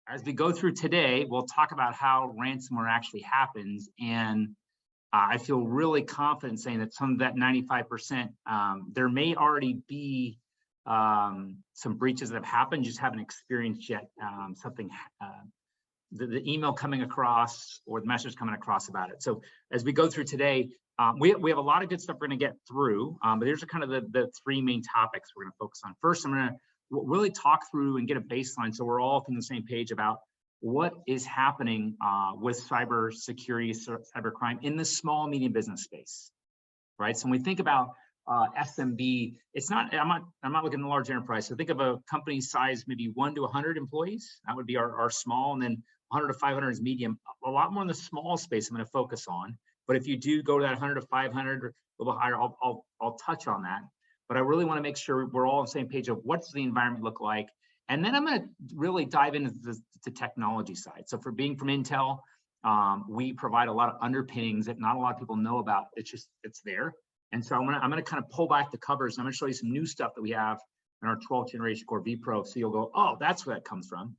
as we go through today, we'll talk about how ransomware actually happens. And I feel really confident saying that some of that 95%, there may already be some breaches that have happened, just haven't experienced yet something, the email coming across or the message coming across about it. So as we go through today, we have a lot of good stuff we're going to get through, but there's kind of the three main topics we're going to focus on. First, I'm going to really talk through and get a baseline so we're all on the same page about what is happening with cyber security, cyber crime in the small, medium business space, right? So when we think about SMB, it's not, I'm not looking at a large enterprise. So think of a company size, maybe 1 to 100 employees. That would be our small, and then 100 to 500 is medium. A lot more in the small space I'm going to focus on. But if you do go to that 100 to 500 or a little bit higher, I'll touch on that. But I really want to make sure we're all on the same page of what's the environment look like. And then I'm going to really dive into the technology side. So for being from Intel, we provide a lot of underpinnings that not a lot of people know about. It's there. And so I'm gonna kind of pull back the covers. And I'm gonna show you some new stuff that we have in our 12th generation Core vPro. So you'll go, oh, that's where that comes from.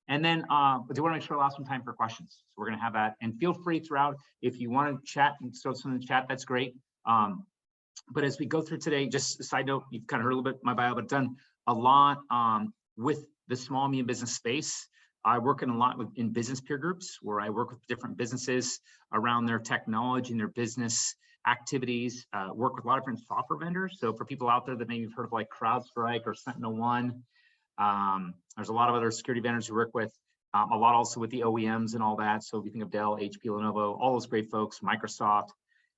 And then I do want to make sure I allow some time for questions. So we're going to have that. And feel free throughout, if you want to chat and throw some in the chat, that's great. But as we go through today, just a side note, you've kind of heard a little bit my bio, but done a lot with the small, medium business space. I work in a lot in business peer groups where I work with different businesses around their technology and their business activities, work with a lot of different software vendors. So for people out there that maybe you've heard of like CrowdStrike or SentinelOne, there's a lot of other security vendors we work with, a lot also with the OEMs and all that. So if you think of Dell, HP, Lenovo, all those great folks, Microsoft.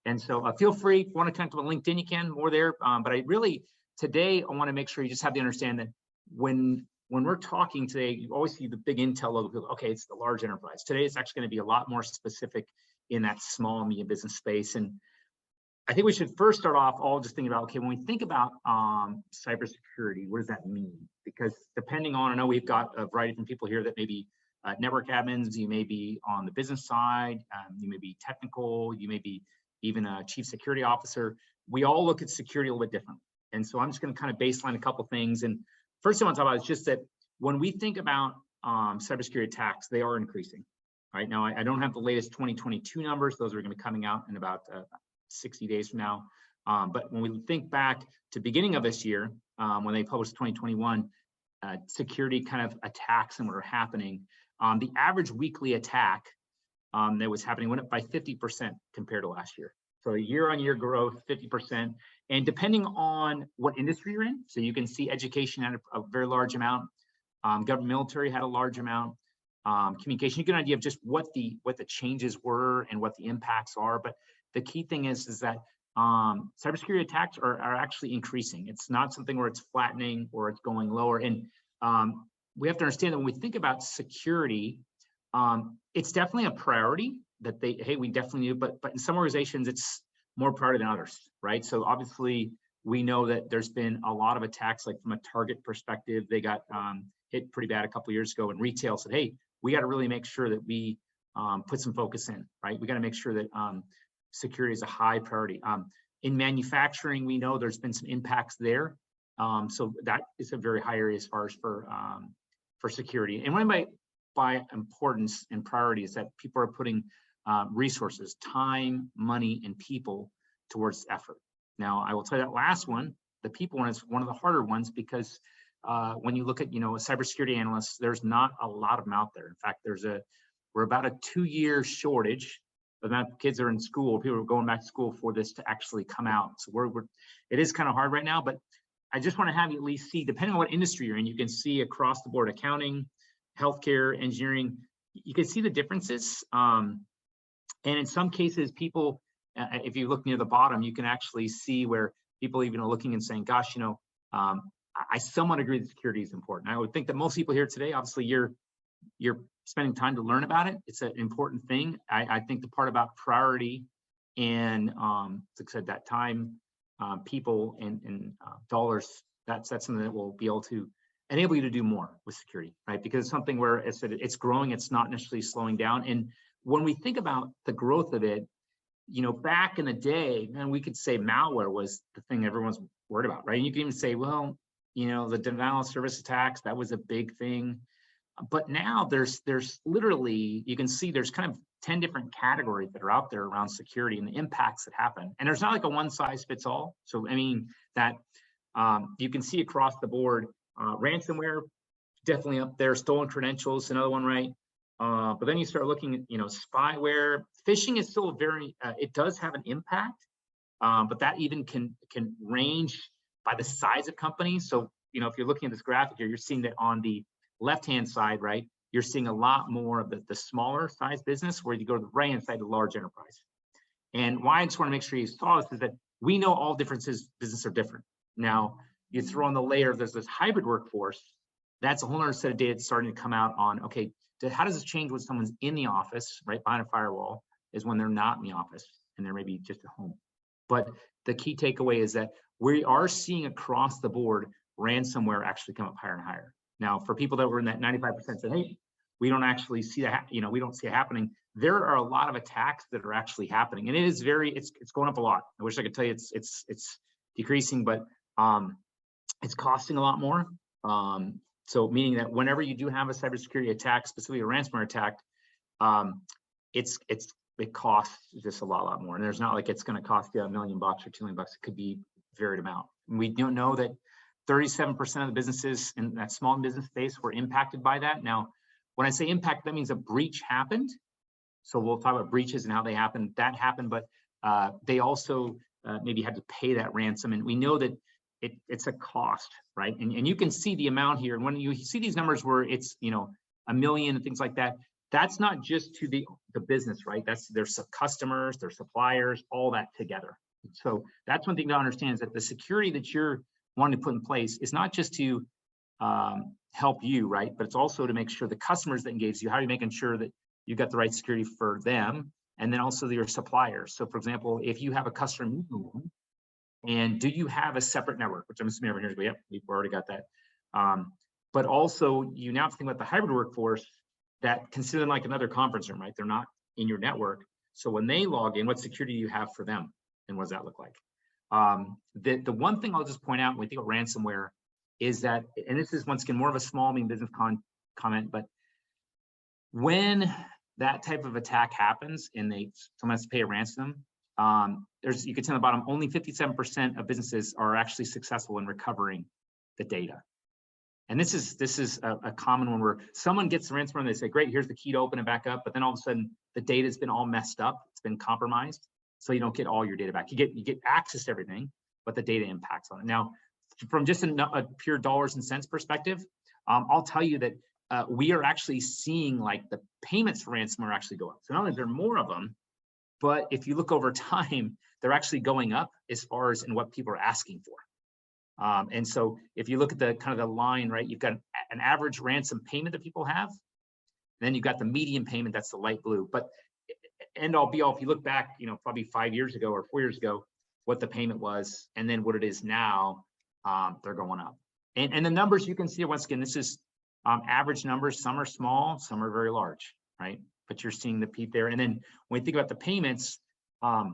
And so feel free, if you want to connect with LinkedIn, you can, more there. But I really, today, I want to make sure you just have the understanding that when we're talking today, you always see the big Intel logo, okay, it's the large enterprise. Today, it's actually going to be a lot more specific in that small, medium business space. And I think we should first start off all just thinking about, okay, when we think about cybersecurity, what does that mean? Because depending on, I know we've got a variety of different people here that may be network admins, you may be on the business side, you may be technical, you may be even a chief security officer. We all look at security a little bit different. And so I'm just going to kind of baseline a couple things. And first thing I want to talk about is just that when we think about cybersecurity attacks, they are increasing. Right now, I don't have the latest 2022 numbers. Those are going to be coming out in about 60 days from now. But when we think back to beginning of this year, when they published 2021, security kind of attacks and what are happening, the average weekly attack that was happening went up by 50% compared to last year. So year-on-year growth, 50%. And depending on what industry you're in, so you can see education had a very large amount, government military had a large amount, communication, you get an idea of just what the changes were and what the impacts are. But the key thing is that cybersecurity attacks are actually increasing. It's not something where it's flattening or it's going lower. And we have to understand that when we think about security, it's definitely a priority that we definitely need, but in some organizations, it's more priority than others, right? So obviously, we know that there's been a lot of attacks, like from a Target perspective, they got hit pretty bad a couple of years ago, and retail said, hey, we got to really make sure that we put some focus in, right? We got to make sure that security is a high priority. In manufacturing, we know there's been some impacts there. So that is a very high area as far as for security. And what I mean by importance and priority is that people are putting resources, time, money, and people towards effort. Now, I will tell you that last one, the people one, is one of the harder ones because when you look at, a cybersecurity analyst, there's not a lot of them out there. In fact, we're about a 2-year shortage. The amount of kids are in school, people are going back to school for this to actually come out. So it is kind of hard right now, but I just want to have you at least see, depending on what industry you're in, you can see across the board, accounting, healthcare, engineering, you can see the differences. And in some cases, people, if you look near the bottom, you can actually see where people even are looking and saying, gosh, I somewhat agree that security is important. I would think that most people here today, obviously you're spending time to learn about it. It's an important thing. I think the part about priority and, like I said, that time, people and dollars, that's something that will be able to enable you to do more with security, right? Because it's something where it's growing, it's not necessarily slowing down. And when we think about the growth of it, back in the day, man, we could say malware was the thing everyone's worried about, right? And you can even say, well, the denial of service attacks, that was a big thing. But now there's literally, you can see there's kind of 10 different categories that are out there around security and the impacts that happen. And there's not like a one size fits all. So, I mean, that you can see across the board, ransomware, definitely up there, stolen credentials, another one, right? But then you start looking at, spyware. Phishing is still very, it does have an impact, but that even can range by the size of companies. So, if you're looking at this graphic here, you're seeing that on the left-hand side, right, you're seeing a lot more of the smaller size business, where you go to the right-hand side, the large enterprise. And why I just want to make sure you saw this is that we know all differences, businesses are different. Now, you throw on the layer of this hybrid workforce, that's a whole other set of data that's starting to come out on, okay, how does this change when someone's in the office, right, behind a firewall, is when they're not in the office and they're maybe just at home. But the key takeaway is that we are seeing across the board ransomware actually come up higher and higher. Now, for people that were in that 95% said, hey, we don't actually see that, we don't see it happening. There are a lot of attacks that are actually happening, and it is it's going up a lot. I wish I could tell you it's decreasing, but it's costing a lot more. So meaning that whenever you do have a cybersecurity attack, specifically a ransomware attack, it costs just a lot more. And there's not like it's going to cost you $1 million or $2 million. It could be a varied amount. And we don't know that 37% of the businesses in that small business space were impacted by that. Now, when I say impact, that means a breach happened. So we'll talk about breaches and how they happened. That happened, but they also maybe had to pay that ransom. And we know that it's a cost, right? And you can see the amount here. And when you see these numbers where it's, $1 million and things like that, that's not just to the business, right? That's their customers, their suppliers, all that together. So that's one thing to understand, is that the security that you're wanting to put in place is not just to help you, right? But it's also to make sure the customers that engage you, how are you making sure that you've got the right security for them, and then also your suppliers. So for example, if you have a customer meeting room, and do you have a separate network, which I'm assuming everyone here's, yep, we've already got that. But also you now have to think about the hybrid workforce that consider them like another conference room, right? They're not in your network. So when they log in, what security do you have for them? And what does that look like? The one thing I'll just point out when we think of ransomware is that, and this is once again more of a small business comment, but when that type of attack happens and someone has to pay a ransom, you can see on the bottom, only 57% of businesses are actually successful in recovering the data. And this is a common one where someone gets the ransomware and they say, great, here's the key to open it back up. But then all of a sudden the data's been all messed up. It's been compromised. So you don't get all your data back. You get access to everything, but the data impacts on it. Now, from just a pure dollars and cents perspective, I'll tell you that we are actually seeing like the payments for ransomware actually go up. So not only are there more of them, but if you look over time, they're actually going up as far as in what people are asking for. And so if you look at the kind of the line, right, you've got an average ransom payment that people have, then you've got the median payment, that's the light blue. But end all be all, if you look back, probably 5 years ago or 4 years ago, what the payment was, and then what it is now, they're going up. And the numbers you can see, once again, this is average numbers. Some are small, some are very large, right? But you're seeing the peak there. And then when you think about the payments, I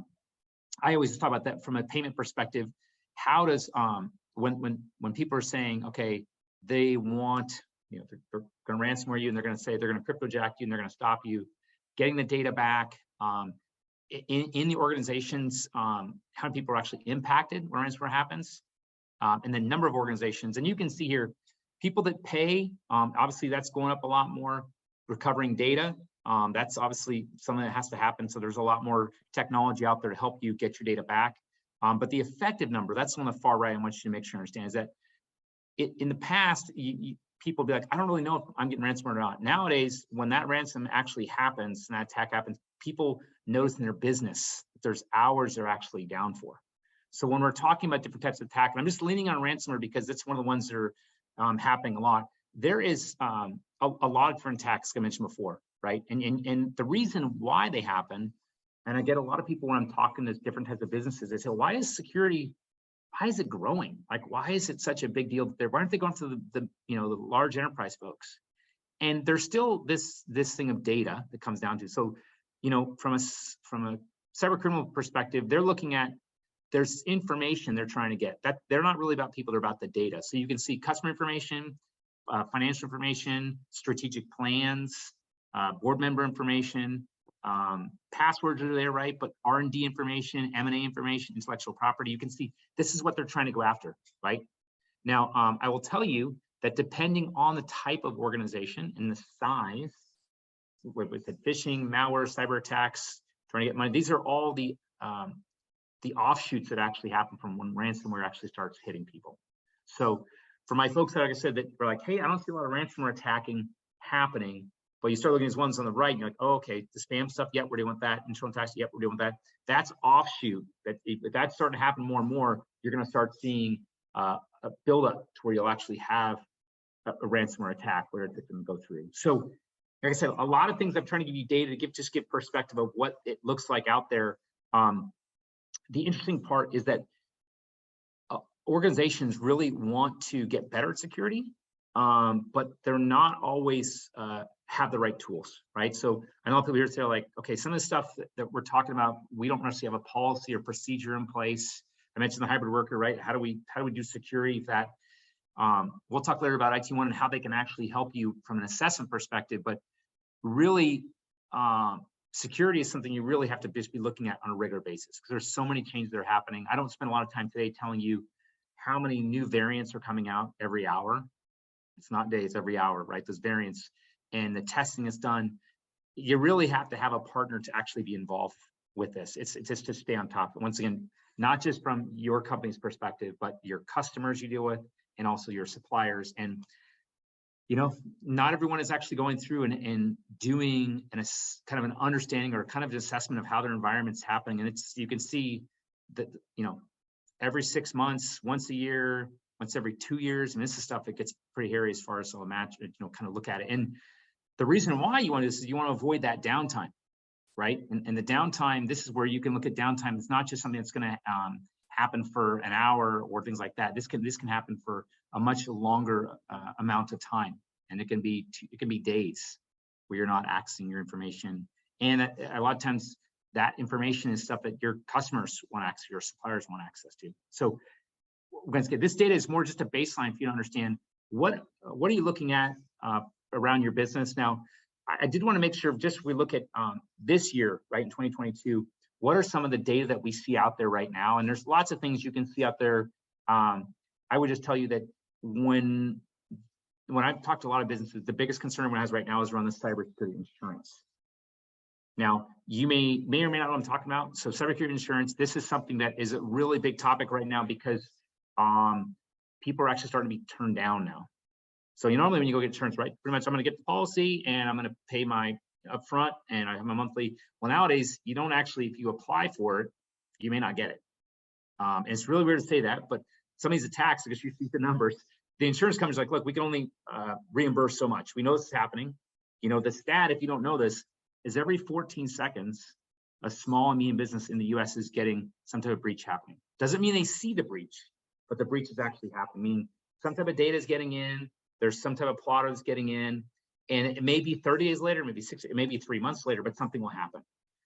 always talk about that from a payment perspective. How does when people are saying, okay, they want, they're going to ransomware you, and they're going to say they're going to cryptojack you, and they're going to stop you getting the data back. In the organizations, how many people are actually impacted when ransomware happens, and the number of organizations. And you can see here, people that pay, obviously that's going up a lot more. Recovering data, that's obviously something that has to happen. So there's a lot more technology out there to help you get your data back. But the effective number, that's on the far right, I want you to make sure you understand, is that in the past, people be like, I don't really know if I'm getting ransomware or not. Nowadays, when that ransom actually happens and that attack happens, people notice in their business that there's hours they're actually down for. So when we're talking about different types of attack, and I'm just leaning on ransomware because it's one of the ones that are happening a lot. There is a lot of different attacks I mentioned before, right? And the reason why they happen, and I get a lot of people when I'm talking to different types of businesses, they say, why is security, why is it growing? Like, why is it such a big deal there? Why aren't they going to the large enterprise folks? And there's still this thing of data that comes down to. So, from a cyber criminal perspective, they're looking at, there's information they're trying to get. That they're not really about people, they're about the data. So you can see customer information, financial information, strategic plans, board member information, passwords are there, right? But R&D information, M&A information, intellectual property, you can see this is what they're trying to go after, right? Now, I will tell you that depending on the type of organization and the size, with phishing, malware, cyber attacks, trying to get money, these are all the offshoots that actually happen from when ransomware actually starts hitting people. So for my folks that, like I said, that are like, hey, I don't see a lot of ransomware attacking happening, but you start looking at these ones on the right, and you're like, oh, okay, the spam stuff, yep, we're dealing with that. Internal attacks, yep, we're dealing with that. That's offshoot. That if that's starting to happen more and more, you're going to start seeing a buildup to where you'll actually have a ransomware attack where it can go through. So, like I said, a lot of things I'm trying to give you data to just give perspective of what it looks like out there. The interesting part is that organizations really want to get better at security, but they're not always have the right tools, right? So I know people here say like, okay, some of the stuff that we're talking about, we don't necessarily have a policy or procedure in place. I mentioned the hybrid worker, right? How do we do security? That we'll talk later about IT1 and how they can actually help you from an assessment perspective, but really security is something you really have to just be looking at on a regular basis because there's so many changes that are happening. I don't spend a lot of time today telling you how many new variants are coming out every hour. It's not days, every hour, right? Those variants and the testing is done. You really have to have a partner to actually be involved with this. It's just to stay on top. Once again, not just from your company's perspective, but your customers you deal with and also your suppliers. And you know, not everyone is actually going through and doing kind of an understanding or kind of an assessment of how their environment's happening. And you can see that, you know, every 6 months, once a year, once every 2 years, and this is stuff that gets pretty hairy as far as I'll imagine, you know, kind of look at it. And the reason why you want this is you want to avoid that downtime, right? And the downtime, this is where you can look at downtime. It's not just something that's going to happen for an hour or things like that. This can happen for a much longer amount of time, and it can be days where you're not accessing your information. And a lot of times that information is stuff that your customers want access, your suppliers want access to. So this data is more just a baseline for you to understand what are you looking at around your business. Now, I did want to make sure just we look at this year, right, in 2022. What are some of the data that we see out there right now? And there's lots of things you can see out there. I would just tell you that when I've talked to a lot of businesses, the biggest concern everyone has right now is around the cybersecurity insurance. Now, you may or may not know what I'm talking about. So cybersecurity insurance, this is something that is a really big topic right now because people are actually starting to be turned down now. So normally when you go get insurance, right, pretty much I'm going to get the policy and I'm going to pay my upfront and I have my monthly. Well, nowadays you don't actually, if you apply for it, you may not get it. And it's really weird to say that, but some of these attacks, because you see the numbers, the insurance company's like, look, we can only reimburse so much. We know this is happening. You know, the stat, if you don't know this, is every 14 seconds, a small and medium business in the US is getting some type of breach happening. Doesn't mean they see the breach, but the breach is actually happening. Meaning some type of data is getting in, there's some type of plotter that's getting in, and it may be 30 days later, maybe 60, it may be 3 months later, but something will happen.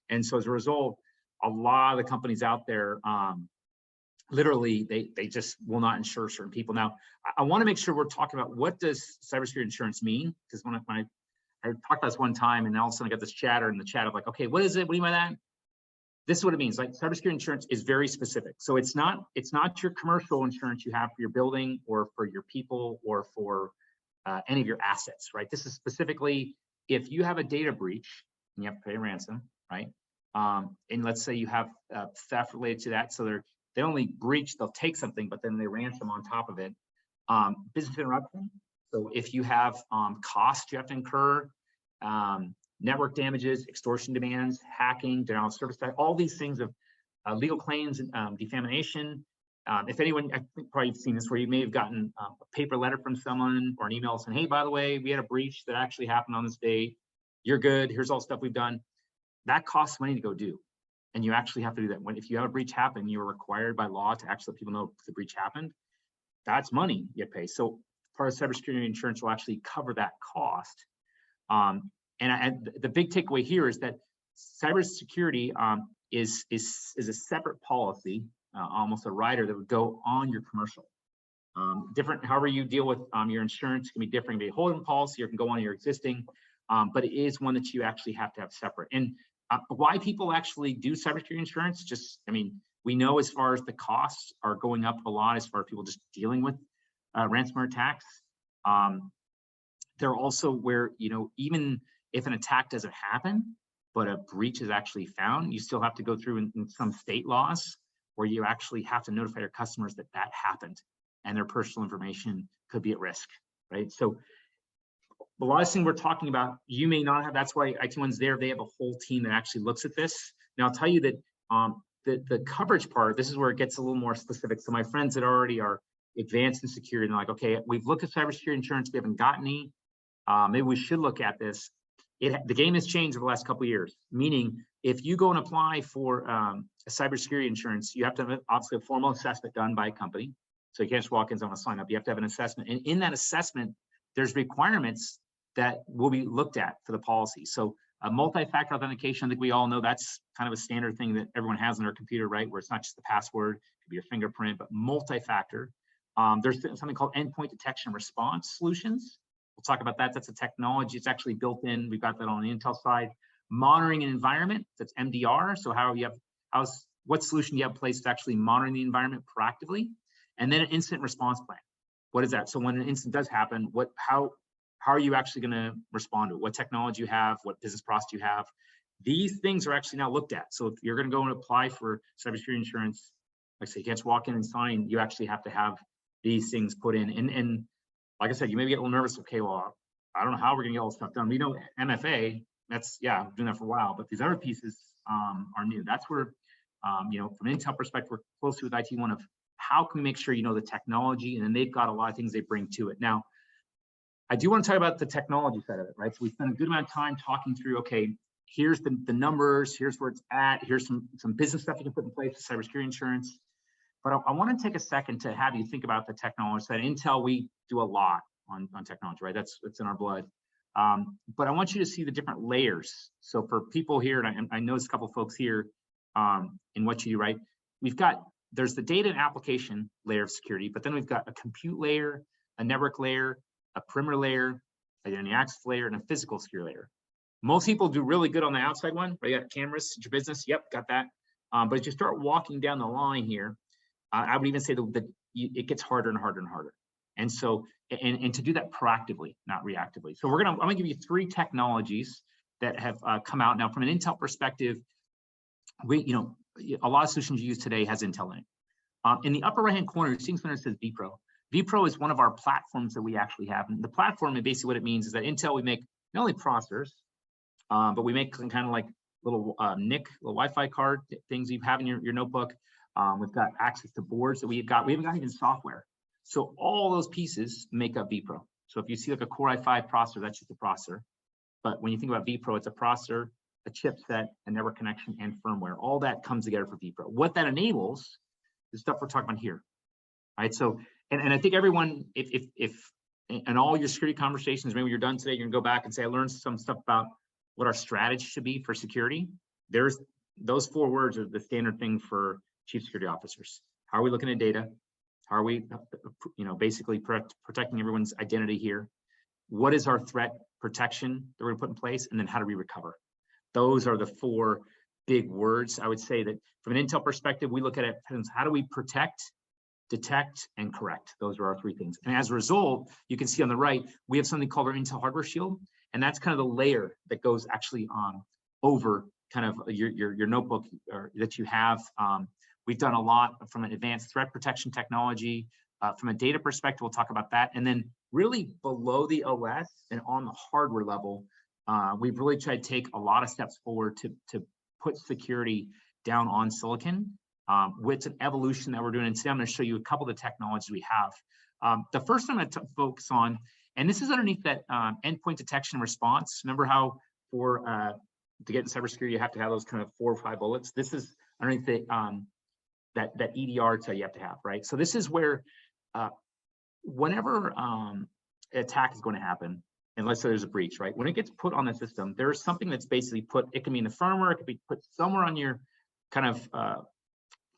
And so as a result, a lot of the companies out there, literally, they just will not insure certain people. Now, I want to make sure we're talking about what does cybersecurity insurance mean? Because when I talked about this one time, and all of a sudden I got this chatter in the chat of like, okay, what is it? What do you mean by that? This is what it means. Like cybersecurity insurance is very specific. So it's not your commercial insurance you have for your building or for your people or for any of your assets, right? This is specifically if you have a data breach and you have to pay a ransom, right? And let's say you have theft related to that, so they only breach, they'll take something, but then they ransom on top of it. Business interruption. So if you have costs you have to incur, network damages, extortion demands, hacking, denial of service, all these things of legal claims, defamation. If anyone, I think probably you've seen this where you may have gotten a paper letter from someone or an email saying, hey, by the way, we had a breach that actually happened on this date. You're good. Here's all the stuff we've done. That costs money to go do. And you actually have to do that. If you have a breach happen, you're required by law to actually let people know the breach happened. That's money you pay. So part of cybersecurity insurance will actually cover that cost. And the big takeaway here is that cybersecurity is a separate policy, almost a rider that would go on your commercial. Different, however you deal with your insurance can be different. It can be a holding policy or it can go on your existing, but it is one that you actually have to have separate. And why people actually do cybersecurity insurance, just, I mean, we know as far as the costs are going up a lot as far as people just dealing with ransomware attacks. They're also where, you know, even if an attack doesn't happen, but a breach is actually found, you still have to go through in some state laws where you actually have to notify your customers that that happened and their personal information could be at risk, right? So the last thing we're talking about, you may not have, that's why IT1's there. They have a whole team that actually looks at this. Now I'll tell you that the coverage part, this is where it gets a little more specific. So my friends that already are advanced in security, and they're like, okay, we've looked at cybersecurity insurance, we haven't gotten any. Maybe we should look at this. The game has changed over the last couple of years, meaning if you go and apply for a cybersecurity insurance, you have to have obviously a formal assessment done by a company. So you can't just walk in and want to sign up. You have to have an assessment. And in that assessment, there's requirements that will be looked at for the policy. So a multi-factor authentication, I think we all know that's kind of a standard thing that everyone has on their computer, right? Where it's not just the password, it could be your fingerprint, but multi-factor. There's something called endpoint detection response solutions. We'll talk about that. That's a technology. It's actually built in. We've got that on the Intel side. Monitoring an environment, that's MDR. So how you have, what solution do you have in place to actually monitor the environment proactively? And then an incident response plan. What is that? So when an incident does happen, how are you actually going to respond to it? What technology you have, what business process you have? These things are actually now looked at. So if you're going to go and apply for cybersecurity insurance, like I say, you can't just walk in and sign. You actually have to have these things put in. And like I said, you maybe get a little nervous. Okay, well, I don't know how we're going to get all this stuff done. We know MFA, that's, yeah, doing that for a while, but these other pieces are new. That's where, you know, from an Intel perspective, we're closely with IT1 of how can we make sure you know the technology, and then they've got a lot of things they bring to it. Now, I do want to talk about the technology side of it, right? So we spent a good amount of time talking through, okay, here's the numbers, here's where it's at, here's some business stuff you can put in place for cybersecurity insurance. But I want to take a second to have you think about the technology side. Intel, we do a lot on technology, right? That's in our blood. But I want you to see the different layers. So for people here, and I know there's a couple of folks here in what you do, right? There's the data and application layer of security, but then we've got a compute layer, a network layer, a perimeter layer, identity access layer, and a physical security layer. Most people do really good on the outside one, right? You got cameras, your business, yep, got that. But as you start walking down the line here, I would even say that it gets harder and harder and harder. And so, and to do that proactively, not reactively. So I'm gonna give you 3 technologies that have come out now from an Intel perspective. A lot of solutions you use today has Intel in it. In the upper right-hand corner, you're seeing something that says vPro. vPro is one of our platforms that we actually have. And the platform, and basically what it means is that Intel, we make not only processors, but we make kind of like little NIC, little Wi-Fi card things you have in your notebook. We've got access to boards that we haven't got even software. So all those pieces make up vPro. So if you see like a Core i5 processor, that's just a processor. But when you think about vPro, it's a processor, a chipset, a network connection, and firmware. All that comes together for vPro. What that enables is stuff we're talking about here. All right. So, and I think everyone, if in all your security conversations, maybe when you're done today, you're gonna go back and say, I learned some stuff about what our strategy should be for security. There's those 4 words are the standard thing for chief security officers. How are we looking at data? How are we, basically protecting everyone's identity here? What is our threat protection that we're gonna put in place? And then how do we recover? Those are the 4 big words. I would say that from an Intel perspective, we look at it as how do we protect, detect, and correct? Those are our 3 things. And as a result, you can see on the right, we have something called our Intel Hardware Shield. And that's kind of the layer that goes actually over kind of your notebook that you have. We've done a lot from an advanced threat protection technology. From a data perspective, we'll talk about that. And then really below the OS and on the hardware level, we've really tried to take a lot of steps forward to put security down on silicon with an evolution that we're doing. And today I'm going to show you a couple of the technologies we have. The first I'm going to focus on, and this is underneath that endpoint detection and response. Remember how to get in cybersecurity, you have to have those kind of 4 or 5 bullets. This is underneath the, that EDR that you have to have, right? So this is where whenever an attack is going to happen, and let's say there's a breach, right? When it gets put on the system, there's something that's basically put, it can be in the firmware, it could be put somewhere on your kind of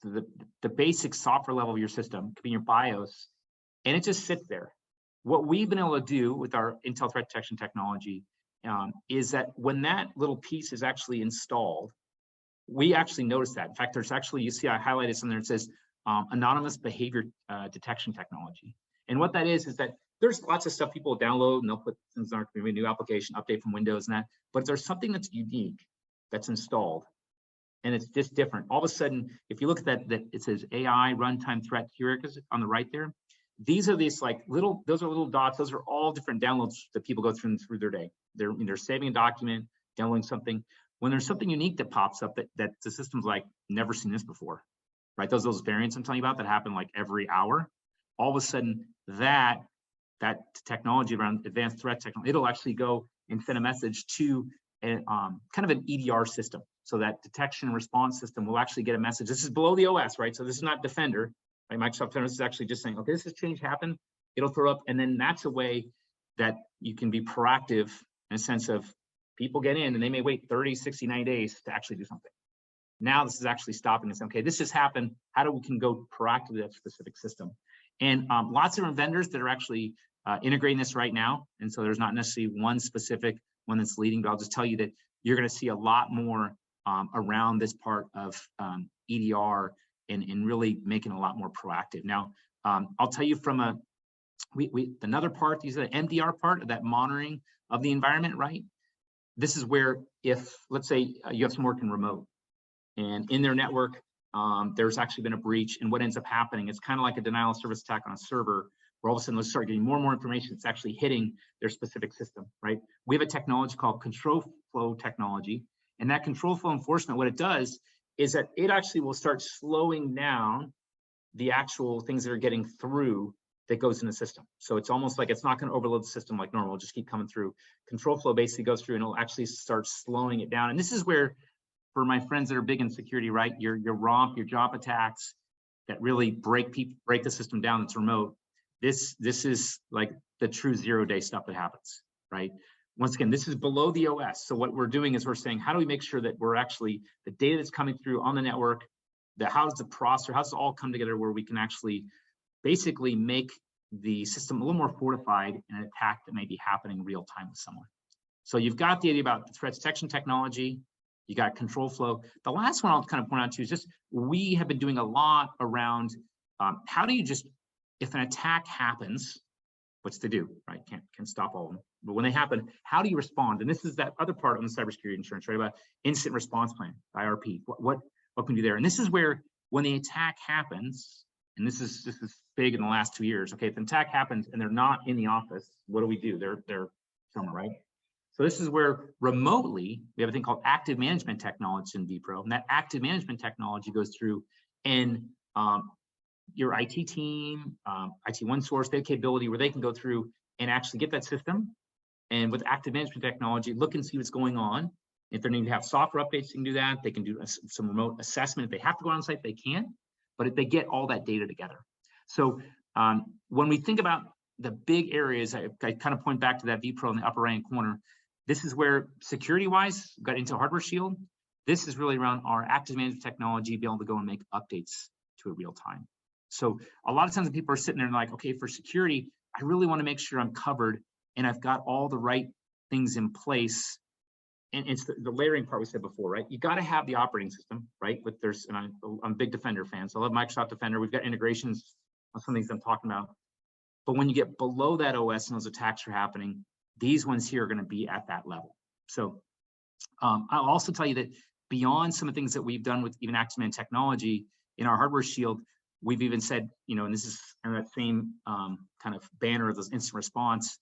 the basic software level of your system, it could be in your BIOS, and it just sits there. What we've been able to do with our Intel threat detection technology is that when that little piece is actually installed, we actually notice that. In fact, there's actually, you see I highlighted something that says anonymous behavior detection technology. And what that is that there's lots of stuff people download and they'll put things on a new application, update from Windows and that, but if there's something that's unique that's installed and it's just different, all of a sudden, if you look at that it says AI runtime threat here on the right there, these are these like those are little dots. Those are all different downloads that people go through their day. They're saving a document, downloading something. When there's something unique that pops up that the system's like, never seen this before, right? Those variants I'm telling you about that happen like every hour, all of a sudden that technology around advanced threat technology, it'll actually go and send a message to a, kind of an EDR system. So that detection and response system will actually get a message. This is below the OS, right? So this is not Defender, right? Microsoft Defender, this is actually just saying, okay, this has change happened. It'll throw up, and then that's a way that you can be proactive in a sense of people get in and they may wait 30, 60, 90 days to actually do something. Now this is actually stopping and saying, okay, this just happened. How do we can go proactively to that specific system? And lots of different vendors that are actually integrating this right now. And so there's not necessarily one specific one that's leading, but I'll just tell you that you're going to see a lot more around this part of EDR and really making it a lot more proactive. Now, I'll tell you from another part, these are the MDR part of that monitoring of the environment, right? This is where if, let's say you have some working remote and in their network, there's actually been a breach, and what ends up happening, it's kind of like a denial of service attack on a server, where all of a sudden let's start getting more and more information that's actually hitting their specific system, right? We have a technology called control flow technology, and that control flow enforcement, what it does is that it actually will start slowing down the actual things that are getting through that goes in the system. So it's almost like it's not going to overload the system like normal, it'll just keep coming through. Control flow basically goes through and it'll actually start slowing it down. And this is where, for my friends that are big in security, right, your ROMP, your job attacks that really break the system down that's remote, this is like the true 0-day stuff that happens, right? Once again, this is below the OS. So what we're doing is we're saying, how do we make sure that we're actually, the data that's coming through on the network, how does the processor, how does it all come together where we can actually basically make the system a little more fortified in an attack that may be happening real time with someone. So you've got the idea about the threat detection technology, you got control flow. The last one I'll kind of point out to is just, we have been doing a lot around how do you just, if an attack happens, what's to do, right? Can't stop all of them. But when they happen, how do you respond? And this is that other part on the cybersecurity insurance, right? About incident response plan, IRP. What can we do there? And this is where, when the attack happens, and this is big in the last 2 years. Okay, if an attack happens and they're not in the office, what do we do? They're somewhere, right? So this is where remotely we have a thing called active management technology in vPro, and that active management technology goes through and your IT team, IT OneSource, they have capability where they can go through and actually get that system, and with active management technology, look and see what's going on. If they need to have software updates, they can do that. They can do some remote assessment. If they have to go on site, they can, but if they get all that data together. So when we think about the big areas, I kind of point back to that vPro in the upper right corner. This is where security-wise, we've got Intel Hardware Shield. This is really around our active management technology, be able to go and make updates to it real time. So a lot of times people are sitting there and like, okay, for security, I really want to make sure I'm covered and I've got all the right things in place. And it's the layering part we said before, right? You got to have the operating system, right? But and I'm a big Defender fan, so I love Microsoft Defender. We've got integrations on some things I'm talking about. But when you get below that OS and those attacks are happening, these ones here are going to be at that level. So I'll also tell you that beyond some of the things that we've done with even Active technology in our hardware shield, we've even said, and this is in that same kind of banner of those instant response.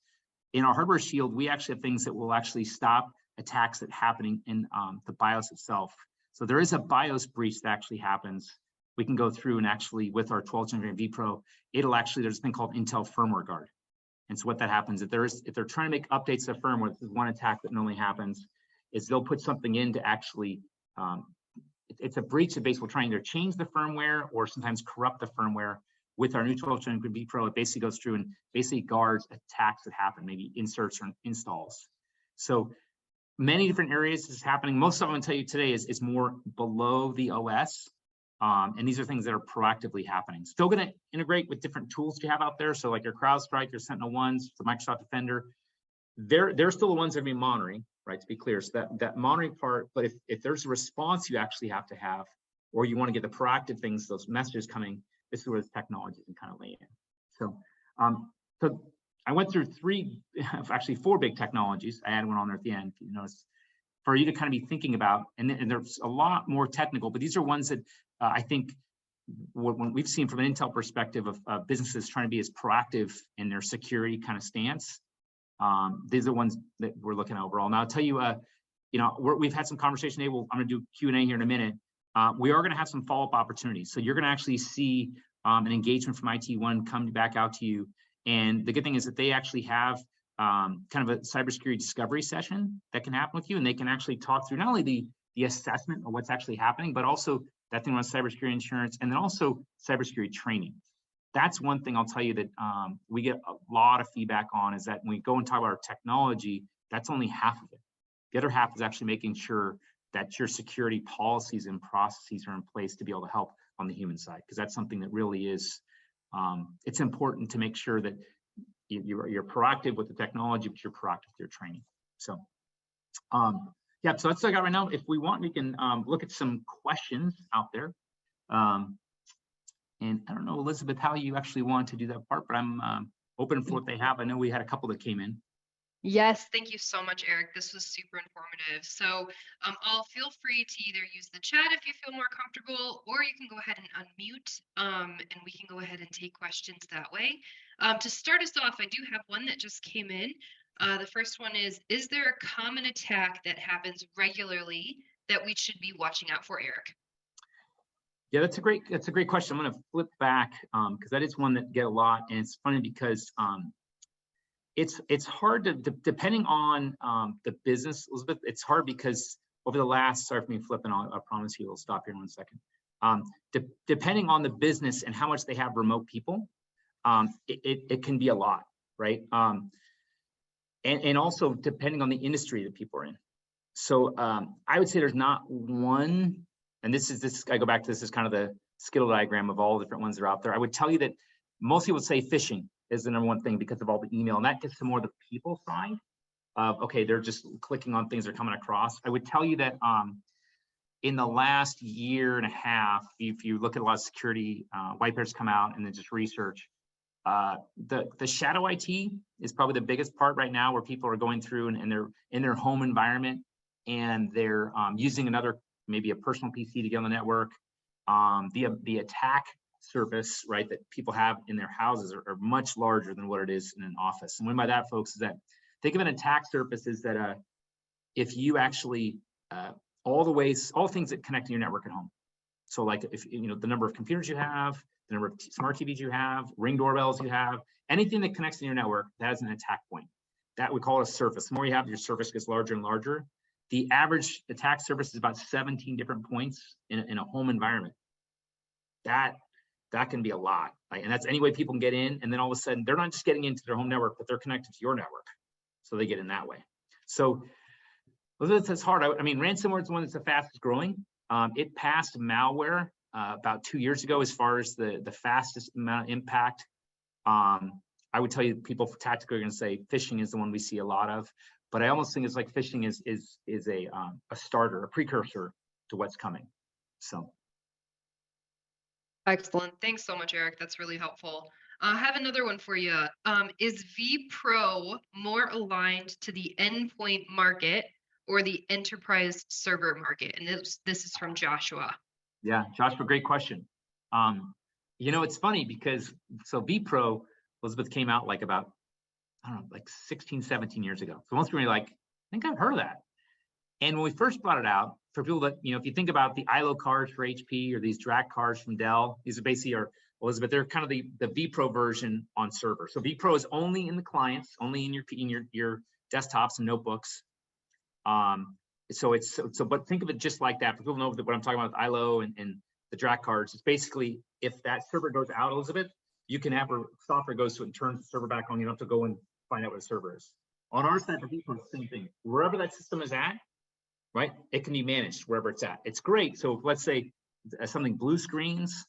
In our hardware shield, we actually have things that will actually stop attacks that happening in the BIOS itself. So there is a BIOS breach that actually happens. We can go through and actually, with our 12th generation vPro, there's a thing called Intel Firmware Guard. And so what that happens, if they're trying to make updates to firmware, this is one attack that normally happens, is they'll put something in to actually, it's a breach that basically will try and either change the firmware or sometimes corrupt the firmware. With our new 12th generation vPro, it basically goes through and basically guards attacks that happen, maybe inserts or installs. So many different areas is happening. Most of them I'm going to tell you today is more below the OS. And these are things that are proactively happening. Still going to integrate with different tools you have out there. So like your CrowdStrike, your SentinelOnes, the Microsoft Defender, they're still the ones that are being monitoring, right? To be clear, so that monitoring part. But if there's a response you actually have to have, or you want to get the proactive things, those messages coming, this is where this technology can kind of lay in. So I went through actually four big technologies. I added one on there at the end, if you notice, for you to kind of be thinking about. And there's a lot more technical, but these are ones that I think when we've seen from an Intel perspective of businesses trying to be as proactive in their security kind of stance. These are ones that we're looking at overall. Now I'll tell you, we've had some conversation today. I'm going to do Q&A here in a minute. We are going to have some follow-up opportunities. So you're going to actually see an engagement from IT1 come back out to you. And the good thing is that they actually have kind of a cybersecurity discovery session that can happen with you. And they can actually talk through not only the assessment of what's actually happening, but also that thing around cybersecurity insurance, and then also cybersecurity training. That's one thing I'll tell you that we get a lot of feedback on, is that when we go and talk about our technology, that's only half of it. The other half is actually making sure that your security policies and processes are in place to be able to help on the human side, because that's something that really is, it's important to make sure that you're proactive with the technology, but you're proactive with your training. So, yeah, so that's what I got right now. If we want, we can look at some questions out there. And I don't know, Elizabeth, how you actually want to do that part, but I'm open for what they have. I know we had a couple that came in. Yes, thank you so much, Eric. This was super informative. So I'll feel free to either use the chat if you feel more comfortable, or you can go ahead and unmute, and we can go ahead and take questions that way. To start us off, I do have one that just came in. The first one is there a common attack that happens regularly that we should be watching out for, Eric? Yeah, that's a great question. I'm going to flip back because that is one that get a lot, and it's funny because it's hard to, depending on the business, Elizabeth, it's hard because over the last, sorry for me flipping, I promise you, we'll stop here in 1 second. Depending on the business and how much they have remote people, it can be a lot, right? And also depending on the industry that people are in. So I would say there's not one, and this I go back to, this is kind of the Skittle diagram of all the different ones that are out there. I would tell you that most people would say phishing is the number one thing because of all the email, and that gets to more the people side of, okay, they're just clicking on things they're coming across. I would tell you that in the last year and a half, if you look at a lot of security white papers come out and then just research, the shadow IT is probably the biggest part right now, where people are going through and they're in their home environment and they're using maybe a personal PC to get on the network. The attack surface, right, that people have in their houses are much larger than what it is in an office. And what by that, folks, is that think of an attack surface is that if you actually all things that connect to your network at home. So like if the number of computers you have, the number of smart TVs you have, Ring doorbells you have, anything that connects to your network, that is an attack point. That we call it a surface. The more you have, your surface gets larger and larger. The average attack surface is about 17 different points in a home environment. That can be a lot, right? And that's any way people can get in. And then all of a sudden, they're not just getting into their home network, but they're connected to your network. So they get in that way. So that's hard. I mean, ransomware is the one that's the fastest growing. It passed malware about 2 years ago as far as the fastest amount of impact. I would tell you, people tactically are going to say phishing is the one we see a lot of, but I almost think it's like phishing is a starter, a precursor to what's coming. So. Excellent. Thanks so much, Eric. That's really helpful. I have another one for you. Is vPro more aligned to the endpoint market or the enterprise server market? And this is from Joshua. Yeah, Joshua, great question. It's funny because vPro, Elizabeth, came out like about, I don't know, like 16, 17 years ago. So most people are like, I think I've heard of that. And when we first brought it out, for people that, if you think about the ILO cards for HP or these DRAC cards from Dell, these are basically Elizabeth, they're kind of the vPro version on server. So vPro is only in the clients, only in your desktops and notebooks. But think of it just like that. For people who know what I'm talking about with ILO and the DRAC cards, it's basically, if that server goes out, Elizabeth, you can have her software goes to it and turns the server back on. You don't have to go and find out what the server is. On our side, for vPro, it's the same thing. Wherever that system is at, right, it can be managed wherever it's at. It's great. So let's say something blue screens,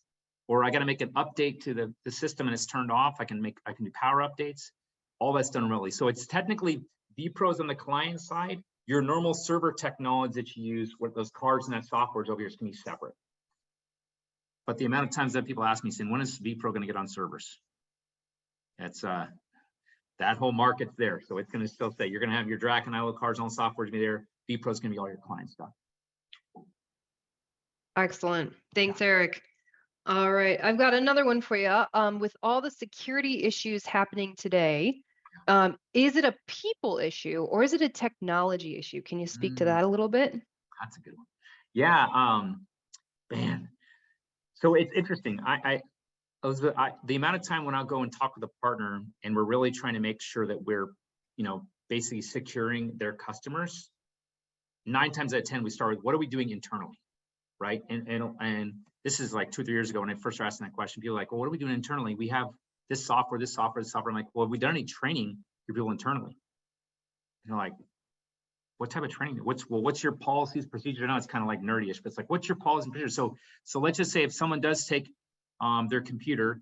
or I got to make an update to the system and it's turned off, I can do power updates. All that's done remotely. So it's technically vPros on the client side. Your normal server technology that you use with those cards and that software over here is going to be separate. But the amount of times that people ask me saying, when is vPro going to get on servers? That's that whole market's there. So it's going to still say you're going to have your Drac and IO cards on software to be there. vPro is going to be all your client stuff. Excellent. Thanks, Eric. All right, I've got another one for you. With all the security issues happening today, is it a people issue or is it a technology issue? Can you speak to that a little bit? That's a good one. Yeah, man. So it's interesting. The amount of time when I'll go and talk with a partner and we're really trying to make sure that we're, basically securing their customers, 9 times out of 10, we start with what are we doing internally, right? And this is like 2 or 3 years ago when I first started asking that question. People are like, well, what are we doing internally? We have this software, this software, this software. I'm like, well, have we done any training for people internally? And they're like, what type of training? What's your policies, procedures? Now it's kind of like nerdyish, but it's like, what's your policy and procedure? So let's just say if someone does take their computer